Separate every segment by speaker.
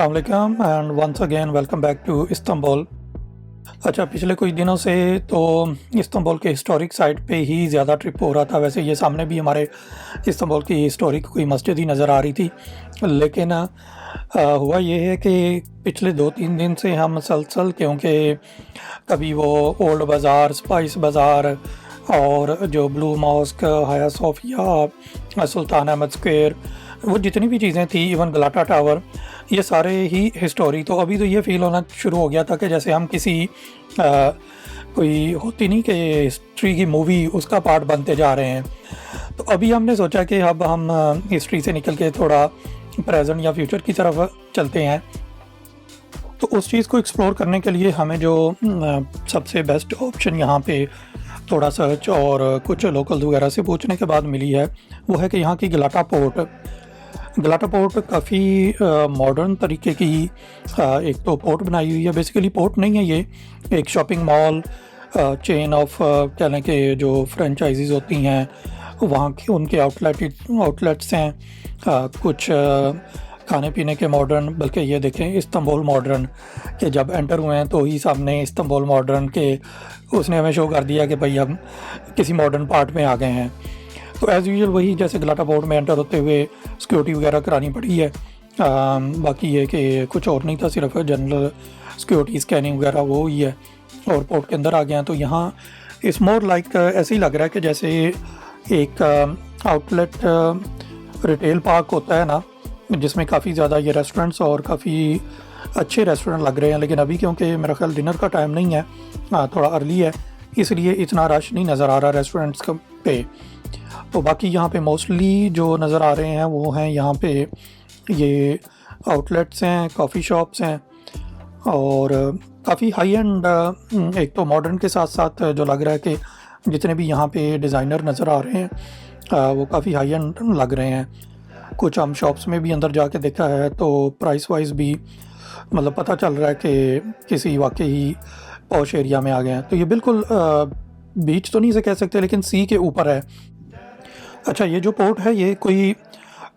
Speaker 1: अस्सलाम वालेकुम and once again welcome back to Istanbul. अच्छा, पिछले कुछ दिनों से तो इस्तांबुल के हिस्टोरिक साइट पे ही ज़्यादा ट्रिप हो रहा था। वैसे ये सामने भी हमारे इस्तांबुल की हिस्टोरिक कोई मस्जिद ही नज़र आ रही थी, लेकिन हुआ ये है कि पिछले 2-3 दिन से हम मुसलसल, क्योंकि कभी वो ओल्ड बाज़ार, स्पाइस बाज़ार और जो ब्लू मॉस्क, हाया सोफिया, सुल्तान अहमद स्क्वायर, वो जितनी भी चीज़ें थी, इवन गलाटा टावर, ये सारे ही हिस्टोरी। तो अभी तो ये फ़ील होना शुरू हो गया था कि जैसे हम किसी कोई होती नहीं कि हिस्ट्री की मूवी, उसका पार्ट बनते जा रहे हैं। तो अभी हमने सोचा कि अब हम हिस्ट्री से निकल के थोड़ा प्रेजेंट या फ्यूचर की तरफ चलते हैं। तो उस चीज़ को एक्सप्लोर करने के लिए हमें जो सबसे बेस्ट ऑप्शन यहाँ पे थोड़ा सर्च और कुछ लोकल्स वगैरह से पूछने के बाद मिली है, वो है कि यहाँ की गलाटा पोर्ट। गलाटा पोर्ट काफ़ी मॉडर्न तरीके की एक तो पोर्ट बनाई हुई है। बेसिकली पोर्ट नहीं है, ये एक शॉपिंग मॉल चेन ऑफ कह लें कि जो फ्रेंचाइजीज़ होती हैं वहाँ की, उनके आउटलेट्स हैं। कुछ खाने पीने के मॉडर्न, बल्कि ये देखें इस्तांबुल मॉडर्न के जब एंटर हुए हैं तो ही सामने इस्तांबुल मॉडर्न के उसने हमें शो कर दिया कि भाई हम किसी मॉडर्न पार्ट में आ गए हैं। तो एज़ यूजुअल वही, जैसे गलाटा पोर्ट में एंटर होते हुए सिक्योरिटी वगैरह करानी पड़ी है। बाकी ये कि कुछ और नहीं था, सिर्फ जनरल सिक्योरिटी स्कैनिंग वगैरह वो ही है, और पोर्ट के अंदर आ गए हैं। तो यहाँ इस मोर लाइक ऐसे ही लग रहा है कि जैसे एक आउटलेट रिटेल पार्क होता है ना, जिसमें काफ़ी ज़्यादा ये रेस्टोरेंट्स और काफ़ी अच्छे रेस्टोरेंट लग रहे हैं। लेकिन अभी क्योंकि मेरा ख्याल डिनर का टाइम नहीं है, थोड़ा अर्ली है, इसलिए इतना रश नहीं नज़र आ रहा रेस्टोरेंट्स पे। तो बाकी यहाँ पे मोस्टली जो नज़र आ रहे हैं वो हैं यहाँ पे ये आउटलेट्स हैं, कॉफ़ी शॉप्स हैं, और काफ़ी हाई एंड, एक तो मॉडर्न के साथ साथ जो लग रहा है कि जितने भी यहाँ पे डिज़ाइनर नज़र आ रहे हैं वो काफ़ी हाई एंड लग रहे हैं। कुछ हम शॉप्स में भी अंदर जाके देखा है तो प्राइस वाइज भी मतलब पता चल रहा है कि किसी वाकई पॉश एरिया में आ गए हैं। तो ये बिल्कुल बीच तो नहीं से कह सकते, लेकिन सी के ऊपर है। अच्छा, ये जो पोर्ट है ये कोई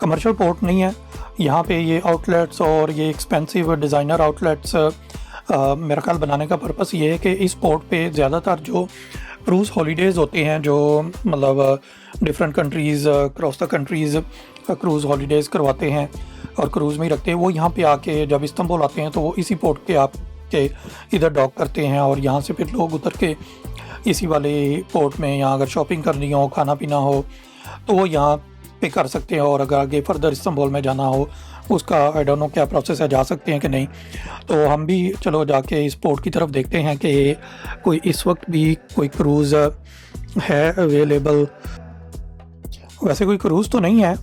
Speaker 1: कमर्शियल पोर्ट नहीं है। यहाँ पे ये आउटलेट्स और ये एक्सपेंसिव डिज़ाइनर आउटलेट्स मेरा ख्याल बनाने का पर्पस ये है कि इस पोर्ट पे ज़्यादातर जो क्रूज़ हॉलीडेज़ होते हैं, जो मतलब different countries, cross the countries cruise holidays करवाते हैं और क्रूज़ में ही रखते हैं, वो यहाँ पे आके जब इस्तांबुल आते हैं तो वो इसी पोर्ट पे आके इधर डॉक करते हैं, और यहाँ से फिर लोग उतर के इसी वाले पोर्ट में, यहाँ अगर शॉपिंग करनी हो, खाना पीना हो, तो वो यहाँ पे कर सकते हैं। और अगर आगे फर्दर इस्तांबुल में जाना हो, उसका आई डोंट नो क्या प्रोसेस है, जा सकते हैं कि नहीं। तो हम भी चलो जाके इस पोर्ट की तरफ देखते हैं कि कोई इस वक्त भी कोई क्रूज़ है अवेलेबल। वैसे कोई क्रूज़ तो नहीं है,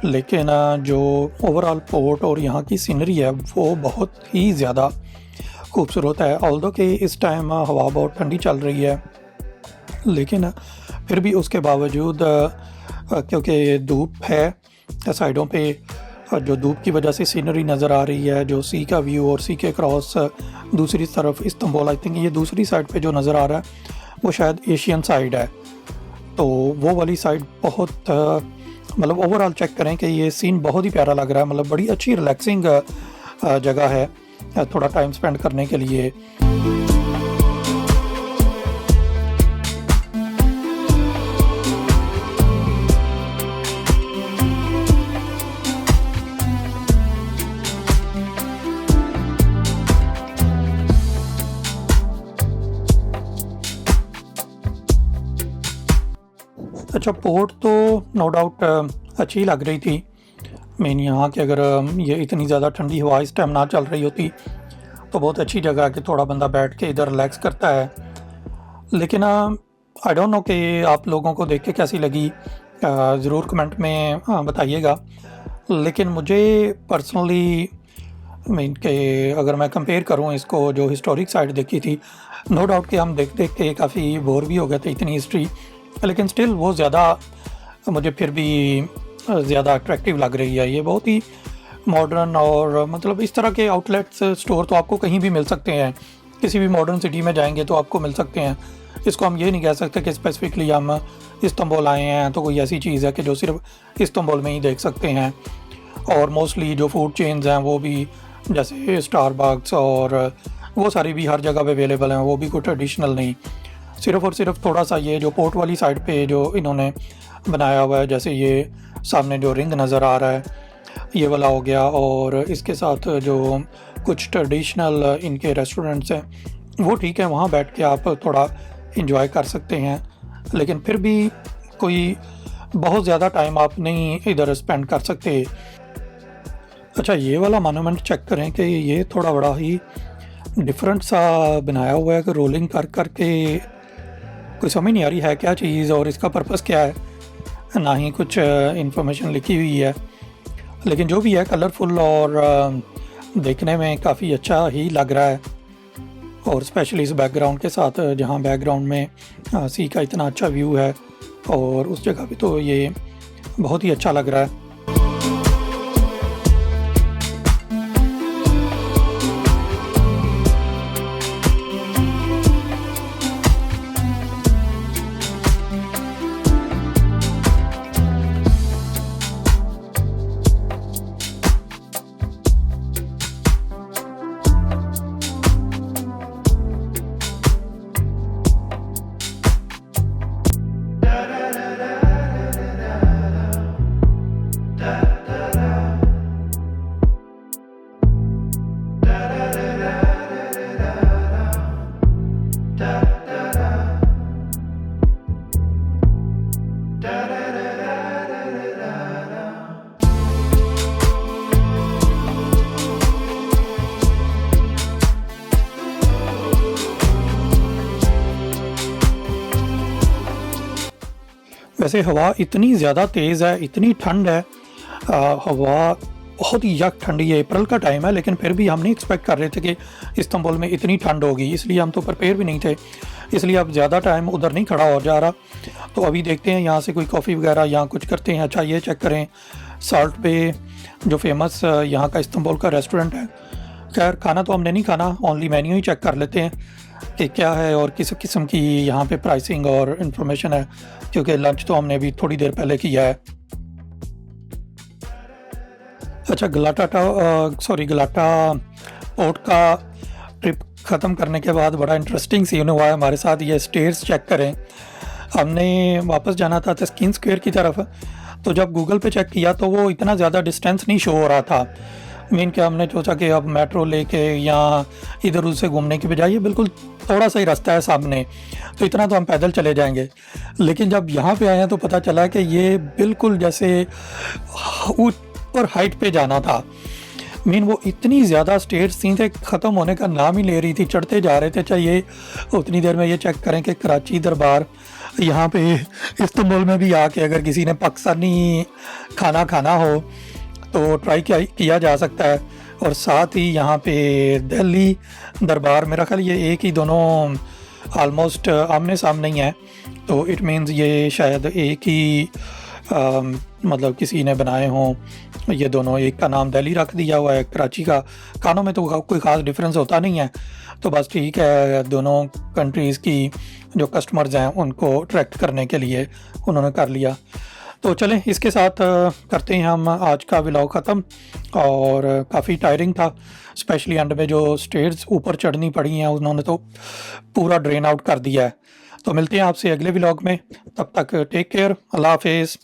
Speaker 1: लेकिन जो ओवरऑल पोर्ट और यहाँ की सीनरी है वो बहुत ही ज़्यादा खूबसूरत है। ऑल्दो कि इस टाइम हवा बहुत ठंडी चल रही है, लेकिन फिर भी उसके बावजूद क्योंकि धूप है साइडों पे, जो धूप की वजह से सीनरी नज़र आ रही है, जो सी का व्यू और सी के क्रॉस दूसरी तरफ इस्तांबुल, आई थिंक ये दूसरी साइड पे जो नज़र आ रहा है वो शायद एशियन साइड है। तो वो वाली साइड बहुत मतलब ओवरऑल चेक करें कि ये सीन बहुत ही प्यारा लग रहा है। मतलब बड़ी अच्छी रिलैक्सिंग जगह है थोड़ा टाइम स्पेंड करने के लिए। अच्छा, पोर्ट तो नो डाउट अच्छी लग रही थी। मेन यहाँ कि अगर ये इतनी ज़्यादा ठंडी हवा इस टाइम ना चल रही होती तो बहुत अच्छी जगह है कि थोड़ा बंदा बैठ के इधर रिलैक्स करता है। लेकिन आई डोंट नो कि आप लोगों को देख के कैसी लगी, ज़रूर कमेंट में बताइएगा। लेकिन मुझे पर्सनली मीन के अगर मैं कंपेयर करूँ इसको, जो हिस्टोरिक साइड देखी थी, नो डाउट कि हम देख देख के काफ़ी बोर भी हो गए थे इतनी हिस्ट्री, लेकिन स्टिल वो ज़्यादा मुझे फिर भी ज़्यादा अट्रैक्टिव लग रही है। ये बहुत ही मॉडर्न, और मतलब इस तरह के आउटलेट्स स्टोर तो आपको कहीं भी मिल सकते हैं, किसी भी मॉडर्न सिटी में जाएंगे तो आपको मिल सकते हैं। इसको हम ये नहीं कह सकते कि स्पेसिफिकली हम इस्तांबुल आए हैं तो कोई ऐसी चीज़ है कि जो सिर्फ इस्तांबुल में ही देख सकते हैं। और मोस्टली जो फूड चेन्स हैं वो भी जैसे स्टारबक्स और वो सारी भी हर जगह पे अवेलेबल हैं, वो भी कोई ट्रेडिशनल नहीं। सिर्फ़ और सिर्फ थोड़ा सा ये जो पोर्ट वाली साइड पे जो इन्होंने बनाया हुआ है, जैसे ये सामने जो रिंग नज़र आ रहा है ये वाला हो गया, और इसके साथ जो कुछ ट्रेडिशनल इनके रेस्टोरेंट्स हैं वो ठीक है, वहाँ बैठ के आप थोड़ा इंजॉय कर सकते हैं, लेकिन फिर भी कोई बहुत ज़्यादा टाइम आप नहीं इधर स्पेंड कर सकते। अच्छा, ये वाला मोनूमेंट चेक करें कि ये थोड़ा बड़ा ही डिफरेंट सा बनाया हुआ है कि रोलिंग कर कर के कोई समझ नहीं आ रही है क्या चीज़ और इसका पर्पस क्या है, ना ही कुछ इन्फॉर्मेशन लिखी हुई है, लेकिन जो भी है कलरफुल और देखने में काफ़ी अच्छा ही लग रहा है। और स्पेशली इस बैकग्राउंड के साथ, जहाँ बैकग्राउंड में सी का इतना अच्छा व्यू है और उस जगह पे तो ये बहुत ही अच्छा लग रहा है। वैसे हवा इतनी ज़्यादा तेज़ है, इतनी ठंड है, हवा बहुत ही यक ठंडी है। अप्रैल का टाइम है, लेकिन फिर भी हम नहीं एक्सपेक्ट कर रहे थे कि इस्तांबुल में इतनी ठंड होगी, इसलिए हम तो प्रिपेयर भी नहीं थे, इसलिए अब ज़्यादा टाइम उधर नहीं खड़ा हो जा रहा। तो अभी देखते हैं यहाँ से कोई कॉफ़ी वगैरह यहाँ कुछ करते हैं। अच्छा, ये चेक करें, साल्ट पे जो फेमस यहाँ का इस्तांबुल का रेस्टोरेंट है। खैर, खाना तो हमने नहीं खाना, ओनली मेन्यू ही चेक कर लेते हैं कि क्या है और किस किस्म की यहाँ पे प्राइसिंग और इन्फॉर्मेशन है, क्योंकि लंच तो हमने अभी थोड़ी देर पहले किया है। अच्छा, गलाटा पोर्ट का ट्रिप ख़त्म करने के बाद बड़ा इंटरेस्टिंग सीन हुआ है हमारे साथ। ये स्टेयर्स चेक करें, हमने वापस जाना था तस्कीन स्क्वायर की तरफ, तो जब गूगल पे चेक किया तो वो इतना ज़्यादा डिस्टेंस नहीं शो हो रहा था। मीन क्या, हमने सोचा कि अब मेट्रो लेके या इधर उधर से घूमने की बजाय ये बिल्कुल थोड़ा सा ही रास्ता है सामने, तो इतना तो हम पैदल चले जाएंगे। लेकिन जब यहाँ पे आए हैं तो पता चला कि ये बिल्कुल जैसे ऊपर हाइट पे जाना था। मीन वो इतनी ज़्यादा स्टेयर्स थी कि ख़त्म होने का नाम ही ले रही थी, चढ़ते जा रहे थे। चाहिए उतनी देर में ये चेक करें कि कराची दरबार यहाँ पे इस्तांबुल में भी आके अगर किसी ने पाकिस्तानी खाना खाना हो तो ट्राई किया जा सकता है। और साथ ही यहाँ पे दिल्ली दरबार, मेरा ख्याल ये एक ही, दोनों आलमोस्ट आमने सामने ही हैं, तो इट मीन्स ये शायद एक ही मतलब किसी ने बनाए हों ये दोनों। एक का नाम दिल्ली रख दिया हुआ है, कराची का। खानों में तो कोई ख़ास डिफरेंस होता नहीं है, तो बस ठीक है, दोनों कंट्रीज़ की जो कस्टमर्स हैं उनको अट्रैक्ट करने के लिए उन्होंने कर लिया। तो चलें, इसके साथ करते हैं हम आज का व्लॉग ख़त्म। और काफ़ी टायरिंग था, स्पेशली एंड में जो स्टेयर्स ऊपर चढ़नी पड़ी हैं उन्होंने तो पूरा ड्रेन आउट कर दिया है। तो मिलते हैं आपसे अगले व्लॉग में, तब तक टेक केयर, अल्लाह हाफिज़।